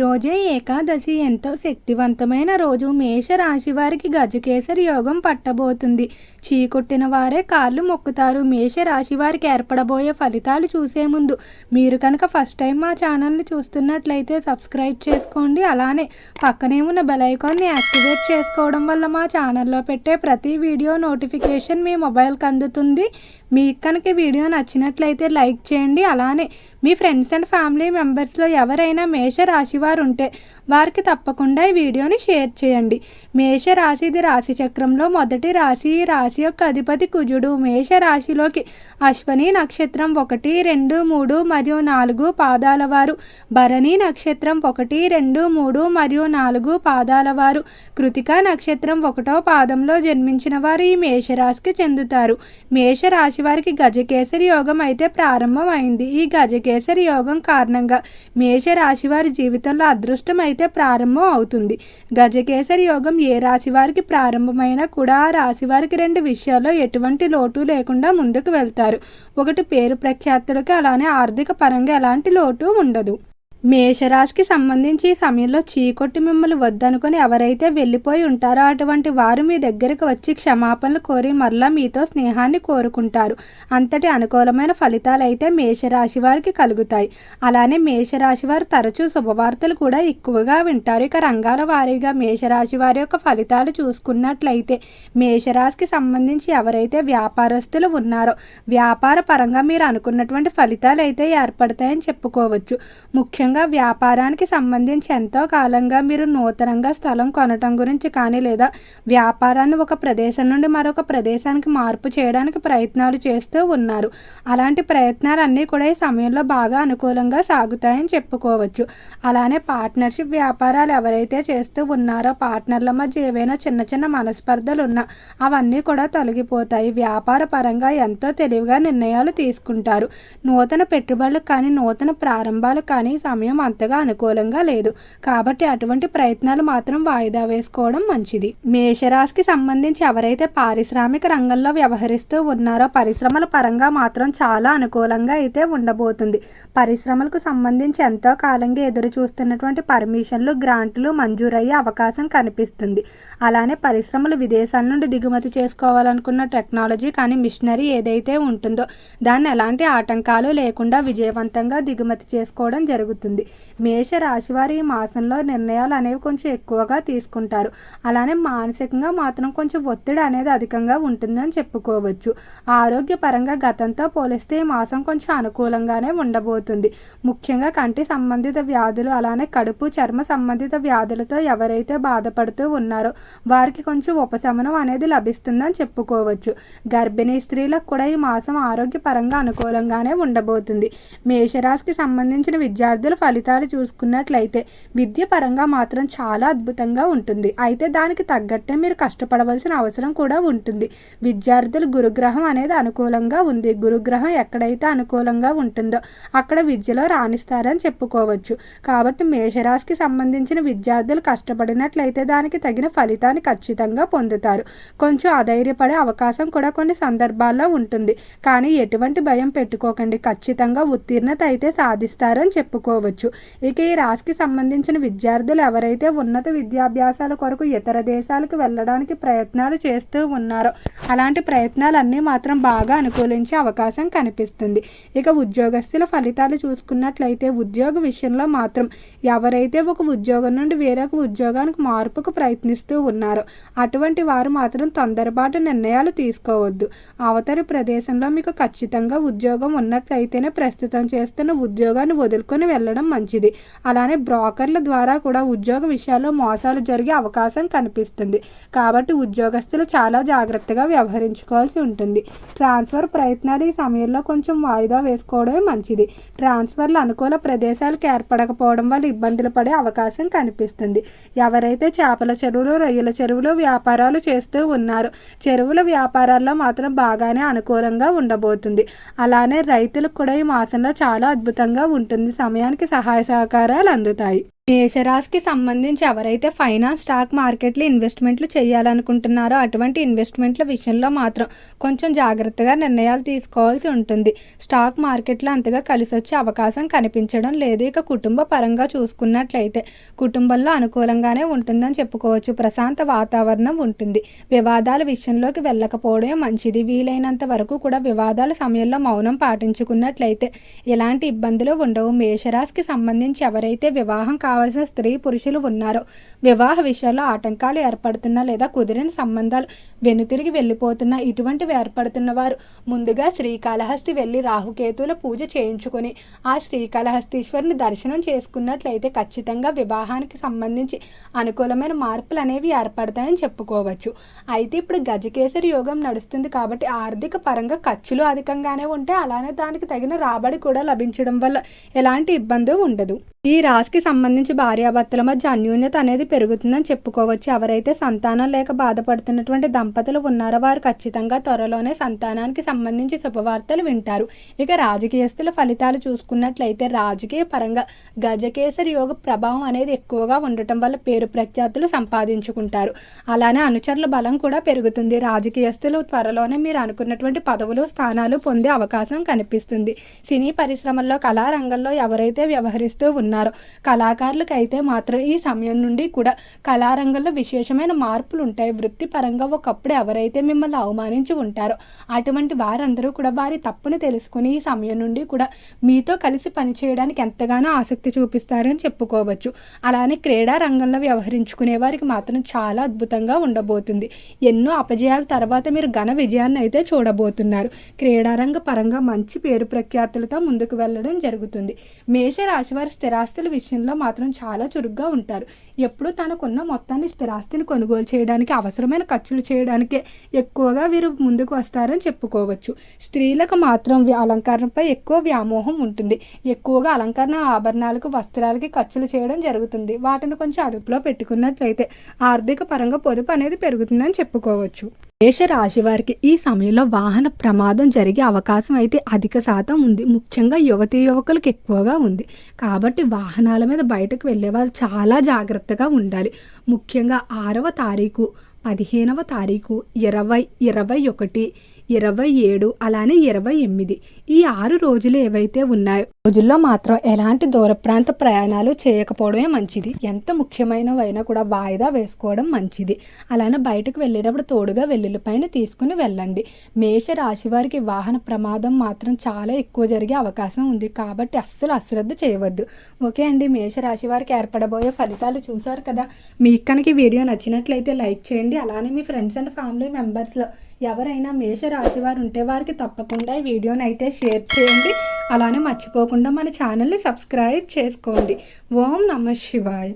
ఈరోజే ఏకాదశి ఎంతో శక్తివంతమైన రోజు. మేషరాశి వారికి గజకేసరి యోగం పట్టబోతుంది. చీకొట్టిన వారే కాళ్ళు మొక్కుతారు. మేషరాశి వారికి ఏర్పడబోయే ఫలితాలు చూసే ముందు మీరు కనుక ఫస్ట్ టైం మా ఛానల్ని చూస్తున్నట్లయితే సబ్స్క్రైబ్ చేసుకోండి. అలానే పక్కనే ఉన్న బెల్ ఐకాన్ని యాక్టివేట్ చేసుకోవడం వల్ల మా ఛానల్లో పెట్టే ప్రతి వీడియో నోటిఫికేషన్ మీ మొబైల్కి అందుతుంది. మీకు కనుక వీడియో నచ్చినట్లయితే లైక్ చేయండి. అలానే మీ ఫ్రెండ్స్ అండ్ ఫ్యామిలీ మెంబర్స్లో ఎవరైనా మేషరాశి వారు ఉంటే వారికి తప్పకుండా ఈ వీడియోని షేర్ చేయండి. మేషరాశిది రాశి చక్రంలో మొదటి రాశి. ఈ రాశి యొక్క అధిపతి కుజుడు. మేషరాశిలోకి అశ్వని నక్షత్రం 1, 2, 3 మరియు 4 పాదాల వారు, భరణి నక్షత్రం 1, 2, 3 మరియు 4 పాదాల వారు, కృతికా నక్షత్రం 1వ పాదంలో జన్మించిన వారు ఈ మేషరాశికి చెందుతారు. మేషరాశి వారికి గజకేసరి యోగం అయితే ప్రారంభమైంది. ఈ గజకేసరి యోగం కారణంగా మేషరాశి వారి జీవితంలో అదృష్టం అయితే ప్రారంభం అవుతుంది. గజకేసరి యోగం ఏ రాశి వారికి ప్రారంభమైనా కూడా ఆ రాశి వారికి 2 విషయాల్లో ఎటువంటి లోటు లేకుండా ముందుకు వెళ్తారు. ఒకటి పేరు ప్రఖ్యాతులకి, అలానే ఆర్థిక పరంగా ఎలాంటి లోటు ఉండదు. మేషరాశికి సంబంధించి ఈ సమయంలో చీకొట్టి మిమ్మల్ని వద్దనుకొని ఎవరైతే వెళ్ళిపోయి ఉంటారో అటువంటి వారు మీ దగ్గరకు వచ్చి క్షమాపణలు కోరి మరలా మీతో స్నేహాన్ని కోరుకుంటారు. అంతటి అనుకూలమైన ఫలితాలు అయితే మేషరాశి వారికి కలుగుతాయి. అలానే మేషరాశి వారు తరచూ శుభవార్తలు కూడా ఎక్కువగా వింటారు. ఇక రంగాల వారీగా మేషరాశి వారి యొక్క ఫలితాలు చూసుకున్నట్లయితే మేషరాశికి సంబంధించి ఎవరైతే వ్యాపారస్తులు ఉన్నారో వ్యాపార పరంగా మీరు అనుకున్నటువంటి ఫలితాలు అయితే ఏర్పడతాయని చెప్పుకోవచ్చు. ముఖ్యంగా వ్యాపారానికి సంబంధించి ఎంతో కాలంగా మీరు నూతనంగా స్థలం కొనటం గురించి కానీ లేదా వ్యాపారాన్ని ఒక ప్రదేశం నుండి మరొక ప్రదేశానికి మార్పు చేయడానికి ప్రయత్నాలు చేస్తూ ఉన్నారు. అలాంటి ప్రయత్నాలన్నీ కూడా ఈ సమయంలో బాగా అనుకూలంగా సాగుతాయని చెప్పుకోవచ్చు. అలానే పార్ట్నర్షిప్ వ్యాపారాలు ఎవరైతే చేస్తూ ఉన్నారో పార్ట్నర్ల మధ్య ఏవైనా చిన్న చిన్న మనస్పర్ధలు ఉన్నా అవన్నీ కూడా తొలగిపోతాయి. వ్యాపార పరంగా ఎంతో తెలివిగా నిర్ణయాలు తీసుకుంటారు. నూతన పెట్టుబడులు కానీ నూతన ప్రారంభాలు కానీ సమయం అంతగా అనుకూలంగా లేదు. కాబట్టి అటువంటి ప్రయత్నాలు మాత్రం వాయిదా వేసుకోవడం మంచిది. మేషరాశికి సంబంధించి ఎవరైతే పారిశ్రామిక రంగంలో వ్యవహరిస్తూ ఉన్నారో పరిశ్రమల పరంగా మాత్రం చాలా అనుకూలంగా అయితే ఉండబోతుంది. పరిశ్రమలకు సంబంధించి ఎంతో కాలంగా ఎదురు చూస్తున్నటువంటి పర్మిషన్లు, గ్రాంట్లు మంజూరయ్యే అవకాశం కనిపిస్తుంది. అలానే పరిశ్రమలు విదేశాల నుండి దిగుమతి చేసుకోవాలనుకున్న టెక్నాలజీ కానీ మిషనరీ ఏదైతే ఉంటుందో దాన్ని ఎలాంటి ఆటంకాలు లేకుండా విజయవంతంగా దిగుమతి చేసుకోవడం జరుగుతుంది. మేషరాశి వారి ఈ మాసంలో నిర్ణయాలు అనేవి కొంచెం ఎక్కువగా తీసుకుంటారు. అలానే మానసికంగా మాత్రం కొంచెం ఒత్తిడి అనేది అధికంగా ఉంటుందని చెప్పుకోవచ్చు. ఆరోగ్యపరంగా గతంతో పోలిస్తే ఈ మాసం కొంచెం అనుకూలంగానే ఉండబోతుంది. ముఖ్యంగా కంటి సంబంధిత వ్యాధులు, అలానే కడుపు, చర్మ సంబంధిత వ్యాధులతో ఎవరైతే బాధపడుతూ ఉన్నారో వారికి కొంచెం ఉపశమనం అనేది లభిస్తుందని చెప్పుకోవచ్చు. గర్భిణీ స్త్రీలకు కూడా ఈ మాసం ఆరోగ్యపరంగా అనుకూలంగానే ఉండబోతుంది. మేషరాశికి సంబంధించిన విద్యార్థుల ఫలితాలు చూసుకున్నట్లయితే విద్య పరంగా మాత్రం చాలా అద్భుతంగా ఉంటుంది. అయితే దానికి తగ్గట్టే మీరు కష్టపడవలసిన అవసరం కూడా ఉంటుంది. విద్యార్థులు గురుగ్రహం అనేది అనుకూలంగా ఉంది. గురుగ్రహం ఎక్కడైతే అనుకూలంగా ఉంటుందో అక్కడ విద్యలో రాణిస్తారని చెప్పుకోవచ్చు. కాబట్టి మేషరాశికి సంబంధించిన విద్యార్థులు కష్టపడినట్లయితే దానికి తగిన ఫలితాన్ని ఖచ్చితంగా పొందుతారు. కొంచెం అధైర్యపడే అవకాశం కూడా కొన్ని సందర్భాల్లో ఉంటుంది. కానీ ఎటువంటి భయం పెట్టుకోకండి, ఖచ్చితంగా ఉత్తీర్ణత అయితే సాధిస్తారని చెప్పుకోవచ్చు. ఇక ఈ రాశికి సంబంధించిన విద్యార్థులు ఎవరైతే ఉన్నత విద్యాభ్యాసాల కొరకు ఇతర దేశాలకు వెళ్ళడానికి ప్రయత్నాలు చేస్తూ ఉన్నారో అలాంటి ప్రయత్నాలన్నీ మాత్రం బాగా అనుకూలించే అవకాశం కనిపిస్తుంది. ఇక ఉద్యోగస్తుల ఫలితాలు చూసుకున్నట్లయితే ఉద్యోగ విషయంలో మాత్రం ఎవరైతే ఒక ఉద్యోగం నుండి వేరొక ఉద్యోగానికి మార్పుకు ప్రయత్నిస్తూ ఉన్నారో అటువంటి వారు మాత్రం తొందరపాటు నిర్ణయాలు తీసుకోవద్దు. అవతలి ప్రదేశంలో మీకు ఖచ్చితంగా ఉద్యోగం ఉన్నట్లయితేనే ప్రస్తుతం చేస్తున్న ఉద్యోగాన్ని వదులుకొని వెళ్ళడం మంచిది. అలానే బ్రోకర్ల ద్వారా కూడా ఉద్యోగ విషయాల్లో మోసాలు జరిగే అవకాశం కనిపిస్తుంది. కాబట్టి ఉద్యోగస్తులు చాలా జాగ్రత్తగా వ్యవహరించుకోవాల్సి ఉంటుంది. ట్రాన్స్ఫర్ ప్రయత్నాలు ఈ సమయంలో కొంచెం వాయిదా వేసుకోవడమే మంచిది. ట్రాన్స్ఫర్లు అనుకూల ప్రదేశాలకు ఏర్పడకపోవడం వల్ల ఇబ్బందులు పడే అవకాశం కనిపిస్తుంది. ఎవరైతే చేపల చెరువులు, రొయ్యల చెరువులు వ్యాపారాలు చేస్తూ ఉన్నారో చెరువుల వ్యాపారాల్లో మాత్రం బాగానే అనుకూలంగా ఉండబోతుంది. అలానే రైతులకు కూడా ఈ మాసంలో చాలా అద్భుతంగా ఉంటుంది. సమయానికి సహాయ సహకారాలు అందుతాయి. మేషరాశికి సంబంధించి ఎవరైతే ఫైనాన్స్ స్టాక్ మార్కెట్లో ఇన్వెస్ట్మెంట్లు చేయాలనుకుంటున్నారో అటువంటి ఇన్వెస్ట్మెంట్ల విషయంలో మాత్రం కొంచెం జాగ్రత్తగా నిర్ణయాలు తీసుకోవాల్సి ఉంటుంది. స్టాక్ మార్కెట్లో అంతగా కలిసి వచ్చే అవకాశం కనిపించడం లేదు. ఇక కుటుంబ పరంగా చూసుకున్నట్లయితే కుటుంబంలో అనుకూలంగానే ఉంటుందని చెప్పుకోవచ్చు. ప్రశాంత వాతావరణం ఉంటుంది. వివాదాల విషయంలోకి వెళ్ళకపోవడమే మంచిది. వీలైనంత వరకు కూడా వివాదాల సమయంలో మౌనం పాటించుకున్నట్లయితే ఎలాంటి ఇబ్బందులు ఉండవు. మేషరాశికి సంబంధించి ఎవరైతే వివాహం కావాల్సిన స్త్రీ పురుషులు ఉన్నారో వివాహ విషయాల్లో ఆటంకాలు ఏర్పడుతున్నా లేదా కుదిరిన సంబంధాలు వెనుతిరిగి వెళ్ళిపోతున్నా ఇటువంటివి ఏర్పడుతున్న వారు ముందుగా శ్రీకాళహస్తి వెళ్ళి రాహుకేతుల పూజ చేయించుకొని ఆ శ్రీకాళహస్తీశ్వరుని దర్శనం చేసుకున్నట్లయితే ఖచ్చితంగా వివాహానికి సంబంధించి అనుకూలమైన మార్పులు అనేవి ఏర్పడతాయని చెప్పుకోవచ్చు. అయితే ఇప్పుడు గజకేసరి యోగం నడుస్తుంది కాబట్టి ఆర్థిక పరంగా ఖర్చులు అధికంగానే ఉంటే అలానే దానికి తగిన రాబడి కూడా లభించడం వల్ల ఎలాంటి ఇబ్బంది ఉండదు. ఈ రాశికి సంబంధించి భార్యాభర్తల మధ్య అన్యోన్యత అనేది పెరుగుతుందని చెప్పుకోవచ్చు. ఎవరైతే సంతానం లేక బాధపడుతున్నటువంటి దంపతులు ఉన్నారో వారు ఖచ్చితంగా త్వరలోనే సంతానానికి సంబంధించి శుభవార్తలు వింటారు. ఇక రాజకీయస్తుల ఫలితాలు చూసుకున్నట్లయితే రాజకీయ పరంగా గజకేసరి యోగ ప్రభావం అనేది ఎక్కువగా ఉండటం వల్ల పేరు ప్రఖ్యాతులు సంపాదించుకుంటారు. అలానే అనుచరుల బలం కూడా పెరుగుతుంది. రాజకీయస్తులు త్వరలోనే మీరు అనుకున్నటువంటి పదవులు స్థానాలు పొందే అవకాశం కనిపిస్తుంది. సినీ పరిశ్రమల్లో కళారంగంలో ఎవరైతే వ్యవహరిస్తూ ఉన్నారో కళాకారులకు అయితే మాత్రం ఈ సమయం నుండి కూడా కళారంగంలో విశేషమైన మార్పులు ఉంటాయి. వృత్తిపరంగా ఒకప్పుడు ఎవరైతే మిమ్మల్ని అవమానించి ఉంటారో అటువంటి వారందరూ కూడా వారి తప్పును తెలుసుకుని ఈ సమయం నుండి కూడా మీతో కలిసి పనిచేయడానికి ఎంతగానో ఆసక్తి చూపిస్తారని చెప్పుకోవచ్చు. అలానే క్రీడా రంగంలో వ్యవహరించుకునే వారికి మాత్రం చాలా అద్భుతంగా ఉండబోతుంది. ఎన్నో అపజయాల తర్వాత మీరు ఘన విజయాన్ని అయితే చూడబోతున్నారు. క్రీడారంగ పరంగా మంచి పేరు ప్రఖ్యాతులతో ముందుకు వెళ్ళడం జరుగుతుంది. మేషరాశి వారి స్థిరాస్తుల విషయంలో మాత్రం చాలా చురుగ్గా ఉంటారు. ఎప్పుడు తనకున్న మొత్తాన్ని స్థిరాస్తిని కొనుగోలు చేయడానికి అవసరమైన ఖర్చులు చేయడానికే ఎక్కువగా వీరు ముందుకు వస్తారని చెప్పుకోవచ్చు. స్త్రీలకు మాత్రం అలంకరణపై ఎక్కువ వ్యామోహం ఉంటుంది. ఎక్కువగా అలంకరణ ఆభరణాలకు వస్త్రాలకి ఖర్చులు చేయడం జరుగుతుంది. వాటిని కొంచెం అదుపులో పెట్టుకున్నట్లయితే ఆర్థిక పరంగా పొదుపు అనేది పెరుగుతుందని చెప్పుకోవచ్చు. మేషరాశి వారికి ఈ సమయంలో వాహన ప్రమాదం జరిగే అవకాశం అయితే అధిక శాతం ఉంది. ముఖ్యంగా యువతీ యువకులకు ఎక్కువగా ఉంది. కాబట్టి వాహనాల మీద బయటకు వెళ్ళేవారు చాలా జాగ్రత్తగా ఉండాలి. ముఖ్యంగా 6వ తారీఖు, 15వ తారీఖు, 20, 21, 27 అలానే 28 ఈ 6 రోజులు ఏవైతే ఉన్నాయో రోజుల్లో మాత్రం ఎలాంటి దూర ప్రాంత ప్రయాణాలు చేయకపోవడమే మంచిది. ఎంత ముఖ్యమైనవైనా కూడా వాయిదా వేసుకోవడం మంచిది. అలానే బయటకు వెళ్ళేటప్పుడు తోడుగా వెల్లుల్లిపైన తీసుకుని వెళ్ళండి. మేష రాశి వారికి వాహన ప్రమాదం మాత్రం చాలా ఎక్కువ జరిగే అవకాశం ఉంది. కాబట్టి అస్సలు అశ్రద్ధ చేయవద్దు. ఓకే అండి, మేషరాశి వారికి ఏర్పడబోయే ఫలితాలు చూసారు కదా. మీకు కనుక ఈ వీడియో నచ్చినట్లయితే లైక్ చేయండి. అలానే మీ ఫ్రెండ్స్ అండ్ ఫ్యామిలీ మెంబర్స్లో ఎవరైనా మేషరాశి వారు ఉంటే వారికి తప్పకుండా ఈ వీడియోని అయితే షేర్ చేయండి. అలానే మర్చిపోకుండా మన ఛానల్ని సబ్స్క్రైబ్ చేసుకోండి. ఓం నమః శివాయ.